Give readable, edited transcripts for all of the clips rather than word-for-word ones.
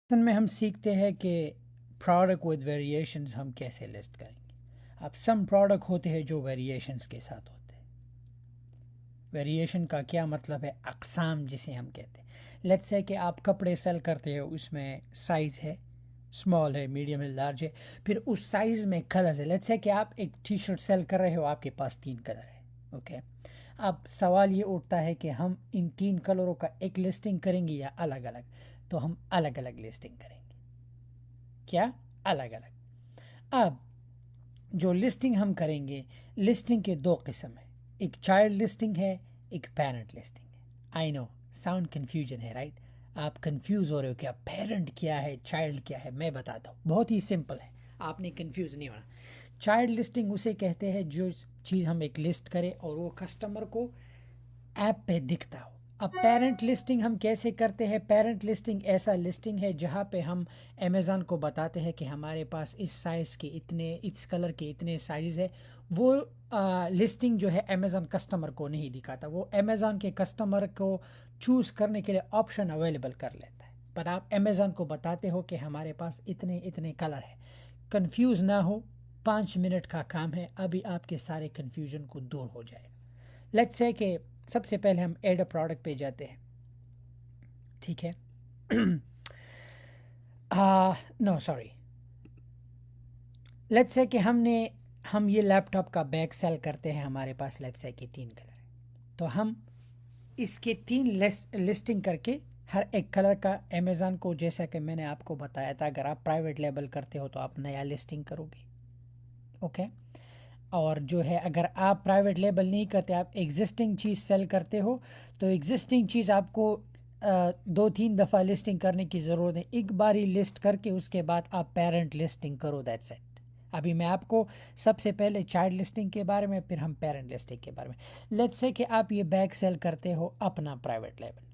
Lesson में हम सीखते हैं कि प्रोडक्ट विद वेरिएशंस हम कैसे लिस्ट करेंगे। अब सम प्रोडक्ट होते हैं जो वेरिएशंस के साथ होते हैं। वेरिएशन का क्या मतलब है? अक़साम जिसे हम कहते हैं। लेट्स से कि आप कपड़े सेल करते हो, उसमें साइज़ है, स्मॉल है, मीडियम है, लार्ज है, फिर उस साइज़ में कलर्स है। लेट्स से कि आप एक टी शर्ट सेल कर रहे हो, आपके पास 3 कलर है। ओके, अब सवाल ये उठता है कि हम इन 3 कलरों का एक लिस्टिंग करेंगे या अलग अलग। तो हम अलग अलग लिस्टिंग करेंगे। क्या? अलग अलग। अब जो लिस्टिंग हम करेंगे, लिस्टिंग के 2 किस्म है, एक चाइल्ड लिस्टिंग है, एक पेरेंट लिस्टिंग है। आई नो साउंड कन्फ्यूजन है, राइट? आप कंफ्यूज हो रहे हो, क्या पेरेंट क्या है, चाइल्ड क्या है? मैं बताता हूँ, बहुत ही सिंपल है, आपने कंफ्यूज नहीं होना। चाइल्ड लिस्टिंग उसे कहते हैं जो चीज़ हम एक लिस्ट करें और वो कस्टमर को ऐप पे दिखता हो। अब पेरेंट लिस्टिंग हम कैसे करते हैं? पेरेंट लिस्टिंग ऐसा लिस्टिंग है जहाँ पे हम अमेज़न को बताते हैं कि हमारे पास इस साइज़ के इतने, इस कलर के इतने साइज़ है। वो लिस्टिंग जो है अमेज़न कस्टमर को नहीं दिखाता, वो अमेज़न के कस्टमर को चूज़ करने के लिए ऑप्शन अवेलेबल कर लेता है, पर आप अमेज़न को बताते हो कि हमारे पास इतने इतने कलर है। कंफ्यूज ना हो, 5 मिनट का काम है, अभी आपके सारे कन्फ्यूजन को दूर हो जाएगा। लेट्स से कि सबसे पहले हम ऐड अ प्रोडक्ट पे जाते हैं, ठीक है? नो सॉरी, लेट्स से कि हम ये लैपटॉप का बैग सेल करते हैं, हमारे पास लेट्स से कि 3 कलर है। तो हम इसके 3 लिस्टिंग करके हर एक कलर का अमेज़न को, जैसा कि मैंने आपको बताया था, अगर आप प्राइवेट लेबल करते हो तो आप नया लिस्टिंग करोगे। ओके, और जो है अगर आप प्राइवेट लेबल नहीं करते, आप एग्जिस्टिंग चीज़ सेल करते हो, तो एग्जिस्टिंग चीज़ आपको 2-3 दफ़ा लिस्टिंग करने की ज़रूरत है। एक बार ही लिस्ट करके उसके बाद आप पेरेंट लिस्टिंग करो, दैट्स इट। अभी मैं आपको सबसे पहले चाइल्ड लिस्टिंग के बारे में, फिर हम पेरेंट लिस्टिंग के बारे में। लेट्स से कि आप ये बैग सेल करते हो अपना प्राइवेट लेबल,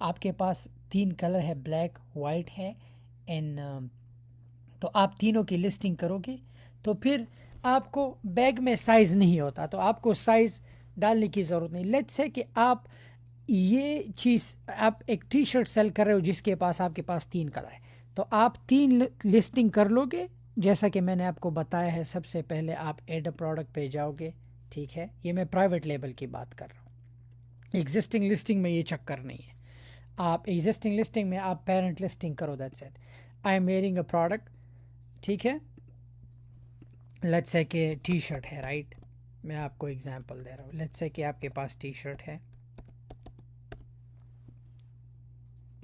आपके पास 3 कलर है, ब्लैक, वाइट है एंड तो आप तीनों की लिस्टिंग करोगे। तो फिर आपको बैग में साइज़ नहीं होता, तो आपको साइज़ डालने की ज़रूरत नहीं। लेट्स से कि आप ये चीज़, आप एक टी शर्ट सेल कर रहे हो जिसके पास आपके पास 3 कलर है, तो आप 3 लिस्टिंग कर लोगे, जैसा कि मैंने आपको बताया है। सबसे पहले आप एड अ प्रोडक्ट पे जाओगे, ठीक है? ये मैं प्राइवेट लेबल की बात कर रहा हूँ, एग्जिस्टिंग लिस्टिंग में ये चक्कर नहीं है। आप एग्जिस्टिंग लिस्टिंग में आप पेरेंट लिस्टिंग करो, that's it. I am adding a product, ठीक है? लेट्स से कि टी शर्ट है, राइट? मैं आपको एग्जांपल दे रहा हूँ। लेट्स से कि आपके पास टी शर्ट है,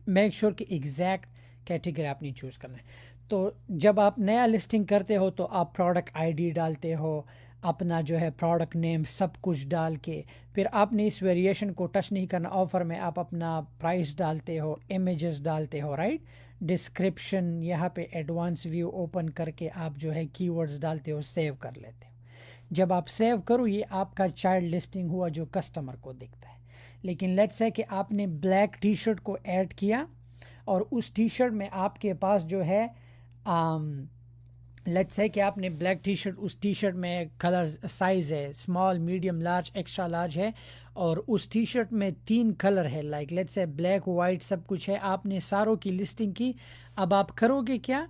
मेक श्योर कि एग्जैक्ट कैटेगरी आपने चूज़ करना है। तो जब आप नया लिस्टिंग करते हो तो आप प्रोडक्ट आईडी डालते हो, अपना जो है प्रोडक्ट नेम सब कुछ डाल के, फिर आपने इस वेरिएशन को टच नहीं करना। ऑफ़र में आप अपना प्राइस डालते हो, इमेजेस डालते हो, राइट? डिस्क्रिप्शन, यहाँ पे एडवांस व्यू ओपन करके आप जो है कीवर्ड्स डालते हो, सेव कर लेते हो। जब आप सेव करो, ये आपका चाइल्ड लिस्टिंग हुआ जो कस्टमर को दिखता है। लेकिन लेट्स से कि आपने ब्लैक टी शर्ट को ऐड किया और उस टी शर्ट में आपके पास जो है लेट्स से कि आपने ब्लैक टी शर्ट, उस टी शर्ट में कलर साइज़ है small, medium, large, extra large है, और उस टी शर्ट में 3 कलर है, like let's say black, white, सब कुछ है। आपने सारों की लिस्टिंग की। अब आप करोगे क्या?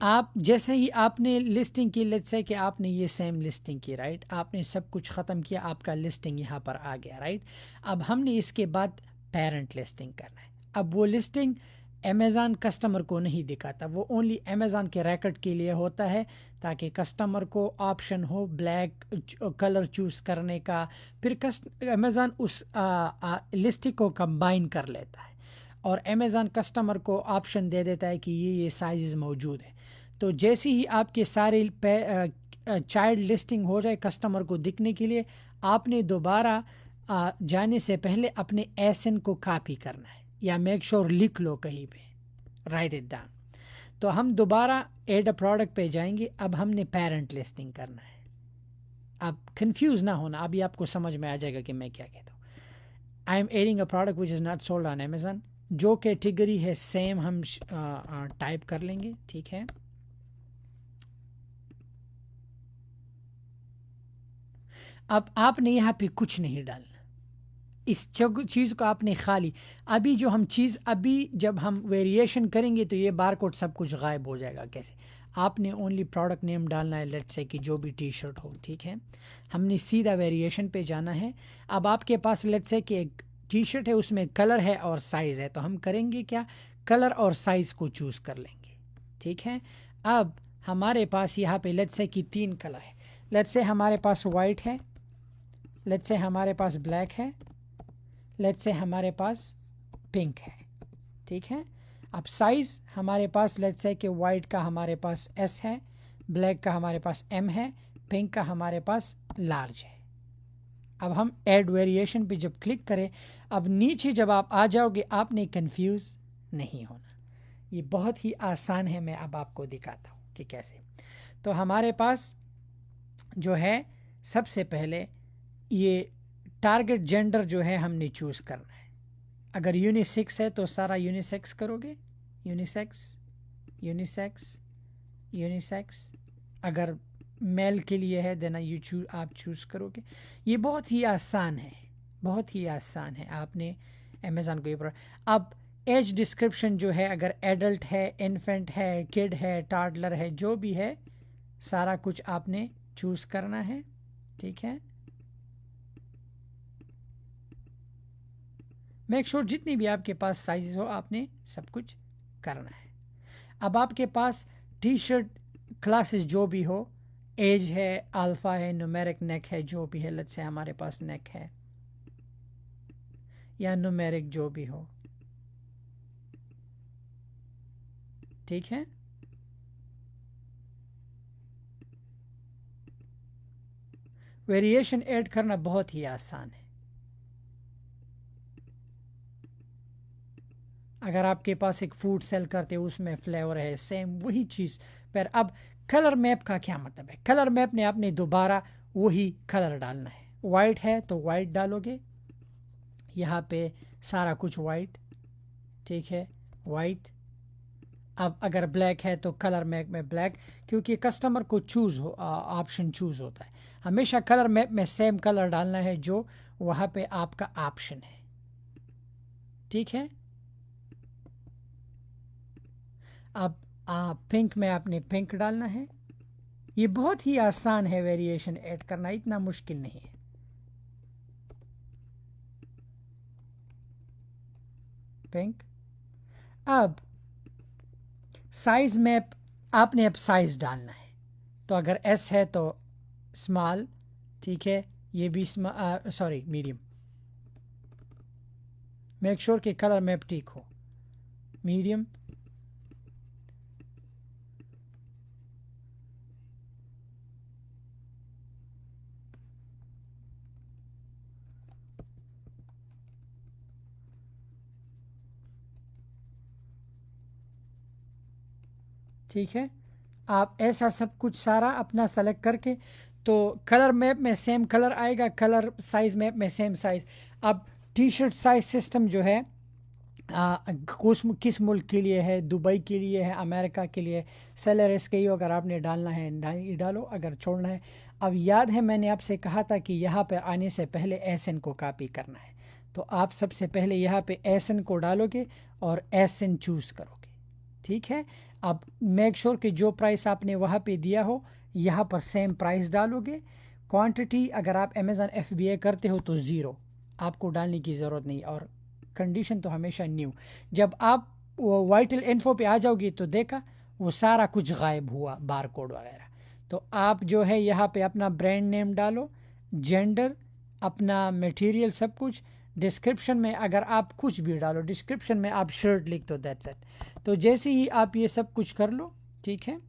आप जैसे ही आपने लिस्टिंग की, लेट्स से कि आपने ये सेम लिस्टिंग की, राइट? आपने सब कुछ ख़त्म किया, आपका लिस्टिंग यहाँ पर आ गया, राइट? अब हमने इसके बाद पेरेंट लिस्टिंग करना है। अब वो लिस्टिंग अमेज़न कस्टमर को नहीं दिखाता, वो ओनली अमेज़न के रिकॉर्ड के लिए होता है, ताकि कस्टमर को ऑप्शन हो ब्लैक कलर चूज़ करने का। फिर अमेज़न उस लिस्टिंग को कंबाइन कर लेता है और अमेज़न कस्टमर को ऑप्शन दे देता है कि ये साइज़ मौजूद है। तो जैसे ही आपके सारे चाइल्ड लिस्टिंग हो जाए कस्टमर को दिखने के लिए, आपने दोबारा जाने से पहले अपने एसएन को कॉपी करना है, या मेक श्योर लिख लो कहीं पे, राइट इट डाउन। तो हम दोबारा एड अ प्रोडक्ट पे जाएंगे। अब हमने पेरेंट लिस्टिंग करना है। अब कंफ्यूज ना होना, अभी आपको समझ में आ जाएगा कि मैं क्या कहता हूँ। I am adding a product which is not sold on Amazon. जो कैटेगरी है सेम हम टाइप कर लेंगे, ठीक है? अब आपने यहाँ पे कुछ नहीं डालना, इस चीज़ को आपने खाली, अभी जो हम चीज़ अभी जब हम वेरिएशन करेंगे तो ये बारकोड सब कुछ गायब हो जाएगा। कैसे? आपने ओनली प्रोडक्ट नेम डालना है, लेट्स से कि जो भी टी शर्ट हो, ठीक है। हमने सीधा वेरिएशन पे जाना है। अब आपके पास लेट्स से कि एक टी शर्ट है, उसमें कलर है और साइज़ है, तो हम करेंगे क्या, कलर और साइज़ को चूज़ कर लेंगे, ठीक है। अब हमारे पास यहाँ पे लेट्स से कि 3 कलर है, लेट्स से हमारे पास वाइट है, लेट्स से हमारे पास ब्लैक है, लेट्स से हमारे पास पिंक है, ठीक है। अब साइज़ हमारे पास लेट्स से कि वाइट का हमारे पास एस है, ब्लैक का हमारे पास एम है, पिंक का हमारे पास लार्ज है। अब हम ऐड वेरिएशन पे जब क्लिक करें, अब नीचे जब आप आ जाओगे आपने कंफ्यूज नहीं होना, ये बहुत ही आसान है। मैं अब आपको दिखाता हूँ कि कैसे। तो हमारे पास जो है सबसे पहले ये टारगेट जेंडर जो है हमने चूज़ करना है। अगर यूनिसेक्स है तो सारा यूनिसेक्स करोगे, यूनिसेक्स यूनिसेक्स यूनिसेक्स। अगर मेल के लिए है देना आप चूज़ करोगे। ये बहुत ही आसान है, बहुत ही आसान है। आपने अमेज़न को ये अब एज डिस्क्रिप्शन जो है, अगर एडल्ट है, इन्फेंट है, किड है, टाडलर है, जो भी है सारा कुछ आपने चूज़ करना है, ठीक है। मेक श्योर जितनी भी आपके पास साइज हो आपने सब कुछ करना है। अब आपके पास टी शर्ट क्लासेस जो भी हो, एज है, अल्फ़ा है, न्यूमेरिक नेक है, जो भी है, लेट्स से हमारे पास नेक है या न्यूमेरिक जो भी हो, ठीक है। वेरिएशन ऐड करना बहुत ही आसान है। अगर आपके पास एक फूड सेल करते हो उसमें फ्लेवर है, सेम वही चीज़ पर। अब कलर मैप का क्या मतलब है? कलर मैप ने आपने दोबारा वही कलर डालना है। वाइट है तो वाइट डालोगे, यहाँ पे सारा कुछ वाइट, ठीक है, वाइट। अब अगर ब्लैक है तो कलर मैप में ब्लैक, क्योंकि कस्टमर को चूज़ हो ऑप्शन चूज़ होता है। हमेशा कलर मैप में सेम कलर डालना है जो वहाँ पे आपका ऑप्शन है, ठीक है। अब पिंक में आपने पिंक डालना है। ये बहुत ही आसान है वेरिएशन ऐड करना, इतना मुश्किल नहीं है। पिंक। अब साइज में आपने अब साइज डालना है, तो अगर एस है तो स्मॉल, ठीक है, ये भी सॉरी मीडियम। मेक श्योर कि कलर मैप ठीक हो, मीडियम। ठीक है, आप ऐसा सब कुछ सारा अपना सेलेक्ट करके, तो कलर मैप में सेम कलर आएगा, कलर साइज मैप में सेम साइज। अब टी शर्ट साइज सिस्टम जो है किस मुल्क के लिए है, दुबई के लिए है, अमेरिका के लिए, सेलर इसके ही अगर आपने डालना है डालो, अगर छोड़ना है। अब याद है मैंने आपसे कहा था कि यहाँ पर आने से पहले एसएन को कॉपी करना है, तो आप सबसे पहले यहाँ पे एसएन को डालोगे और एसएन चूज़ करोगे, ठीक है। अब मेक श्योर कि जो प्राइस आपने वहाँ पे दिया हो यहाँ पर सेम प्राइस डालोगे। क्वांटिटी अगर आप अमेज़न FBA करते हो तो ज़ीरो आपको डालने की ज़रूरत नहीं, और कंडीशन तो हमेशा न्यू। जब आप वो वाइटल इन्फो पे आ जाओगी तो देखा वो सारा कुछ गायब हुआ, बार कोड वगैरह। तो आप जो है यहाँ पे अपना ब्रांड नेम डालो, जेंडर, अपना मटेरियल, सब कुछ। डिस्क्रिप्शन में अगर आप कुछ भी डालो, डिस्क्रिप्शन में आप शर्ट लिख दो, दैट्स इट। तो जैसे ही आप ये सब कुछ कर लो, ठीक है,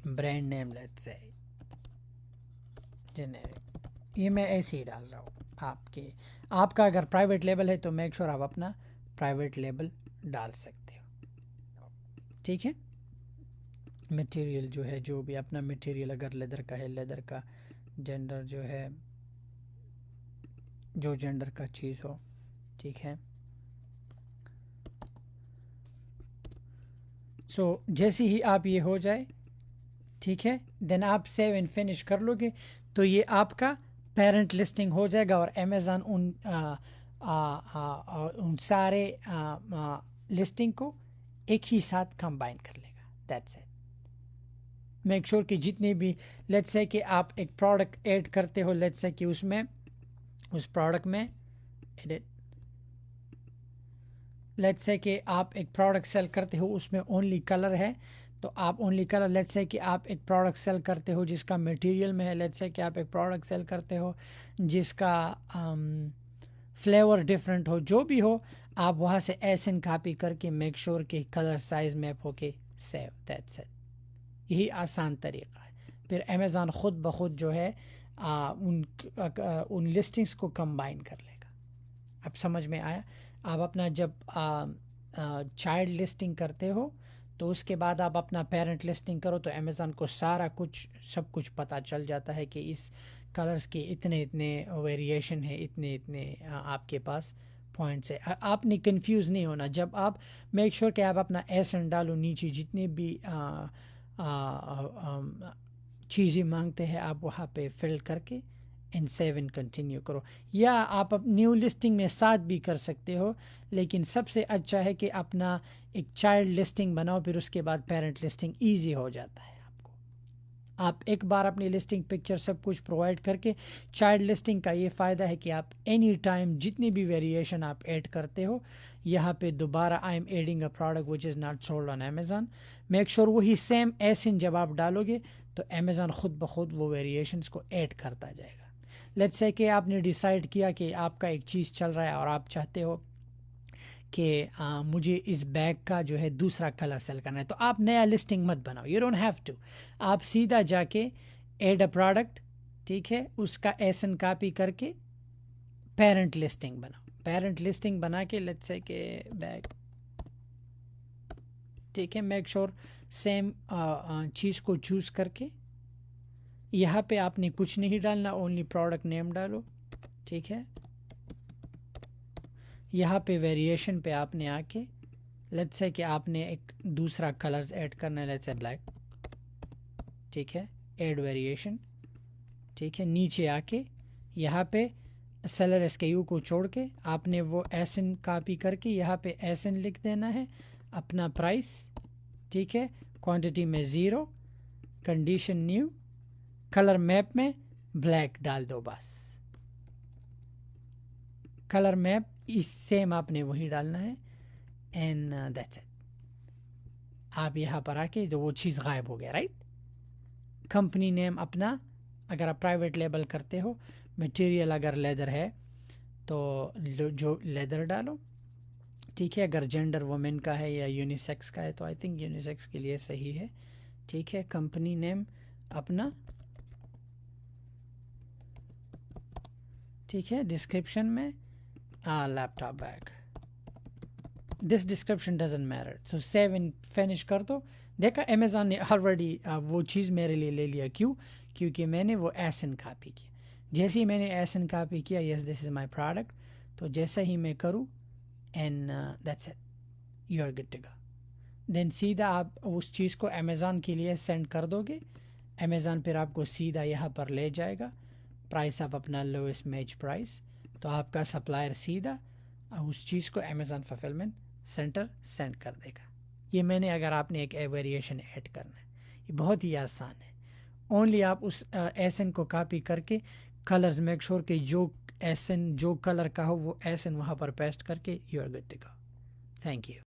brand name let's say generic, ये मैं ऐसे ही डाल रहा हूँ। आपका अगर प्राइवेट लेबल है तो मेक श्योर आप अपना प्राइवेट लेबल डाल सकते हो, ठीक है। मटेरियल जो है, जो भी अपना मटेरियल, अगर लेदर का है लेदर का, जेंडर जो है जो जेंडर का चीज़ हो, ठीक है। सो जैसे ही आप ये हो जाए, ठीक है, देन आप सेव एंड फिनिश कर लोगे तो ये आपका पेरेंट लिस्टिंग हो जाएगा और अमेज़न उन उन सारे लिस्टिंग को एक ही साथ कंबाइन कर लेगा। That's it. मेक श्योर कि जितने भी, लेट्स से कि आप एक प्रोडक्ट ऐड करते हो, लेट्स से कि उसमें उस प्रोडक्ट में एडिट, लेट्स से कि आप एक प्रोडक्ट सेल करते हो उसमें ओनली कलर है, तो आप ओनली कलर, लेट्स से कि आप एक प्रोडक्ट सेल करते हो जिसका मटेरियल में है, लेट्स से कि आप एक प्रोडक्ट सेल करते हो जिसका फ्लेवर डिफरेंट हो, जो भी हो, आप वहाँ से एसन कॉपी करके मेक श्योर कि कलर साइज मैप हो के सेव। That's it. यही आसान तरीका है। फिर अमेज़ॉन ख़ुद ब खुद जो है उन लिस्टिंग्स को कंबाइन कर लेगा। अब समझ में आया? आप अपना जब चाइल्ड लिस्टिंग करते हो तो उसके बाद आप अपना पेरेंट लिस्टिंग करो तो अमेज़ॉन को सारा कुछ सब कुछ पता चल जाता है कि इस कलर्स के इतने इतने वेरिएशन है, इतने इतने आपके पास पॉइंट्स है। आपने कंफ्यूज नहीं होना। जब आप मेक श्योर कि आप अपना एसन डालो नीचे, जितने भी चीज़ें मांगते हैं आप वहाँ पे फिल करके एंड सेव एंड कंटिन्यू करो। या आप न्यू लिस्टिंग में साथ भी कर सकते हो, लेकिन सबसे अच्छा है कि अपना एक चाइल्ड लिस्टिंग बनाओ, फिर उसके बाद पेरेंट लिस्टिंग ईजी हो जाता है आपको। आप एक बार अपनी लिस्टिंग पिक्चर सब कुछ प्रोवाइड करके, चाइल्ड लिस्टिंग का ये फ़ायदा है कि आप एनी टाइम जितनी भी वेरिएशन आप ऐड करते हो, यहाँ पे दोबारा I am adding a product which is not sold on Amazon, make sure वही सेम एसिन जब आप डालोगे तो अमेज़ॉन ख़ुद ब खुद वो वेरिएशंस को ऐड करता जाएगा। लेट्स से कि आपने डिसाइड किया कि आपका एक चीज़ चल रहा है और आप चाहते हो कि मुझे इस बैग का जो है दूसरा कलर सेल करना है, तो आप नया लिस्टिंग मत बनाओ। You don't have to. आप सीधा जाके ऐड अ प्रोडक्ट, ठीक है, उसका एसन कॉपी करके पेरेंट लिस्टिंग बनाओ। पेरेंट लिस्टिंग बना के लेट्स से कि बैग, ठीक है, मेक श्योर सेम चीज़ को चूज़ करके यहाँ पे आपने कुछ नहीं डालना, ओनली प्रोडक्ट नेम डालो, ठीक है। यहाँ पे वेरिएशन पे आपने आके लेट्स से कि आपने एक दूसरा कलर्स ऐड करना है, लेट्स से ब्लैक, ठीक है, ऐड वेरिएशन, ठीक है। नीचे आके यहाँ पे सेलर SKU को छोड़ के आपने वो एसन कॉपी करके यहाँ पे एसन लिख देना है, अपना प्राइस, ठीक है, क्वांटिटी में 0, कंडीशन न्यू, कलर मैप में ब्लैक डाल दो बस। कलर मैप इस सेम आपने वही डालना है एंड दैट्स इट। आप यहाँ पर आके जो वो चीज़ गायब हो गया, राइट। कंपनी नेम अपना, अगर आप प्राइवेट लेबल करते हो, मटेरियल अगर लेदर है तो जो लेदर डालो, ठीक है। अगर जेंडर वुमेन का है या यूनिसेक्स का है तो आई थिंक यूनिसेक्स के लिए सही है, ठीक है। कंपनी नेम अपना, ठीक है। डिस्क्रिप्शन में laptop bag, this description doesn't matter, so save and finish कर दो। देखा अमेज़ॉन ने ऑलरेडी वो चीज़ मेरे लिए ले लिया। क्यों? क्योंकि मैंने वो एसन कॉपी किया। जैसे ही मैंने एसन कॉपी किया, yes this is my product, तो जैसा ही मैं करूँ and that's it, you are good to go. Then सीधा आप उस चीज़ को अमेज़ॉन के लिए सेंड कर दोगे, अमेज़ॉन फिर आपको सीधा यहाँ पर ले जाएगा, प्राइस आप अपना लोएस्ट मैच प्राइस, तो आपका सप्लायर सीधा उस चीज़ को अमेज़ॉन फुलफिलमेंट सेंटर सेंड कर देगा। ये मैंने, अगर आपने एक वेरिएशन ऐड करना है, ये बहुत ही आसान है। ओनली आप उस एसन को कॉपी करके कलर्स मेक श्योर कि जो एसन जो कलर का हो वो एसन वहाँ पर पेस्ट करके you are good to go. Thank you.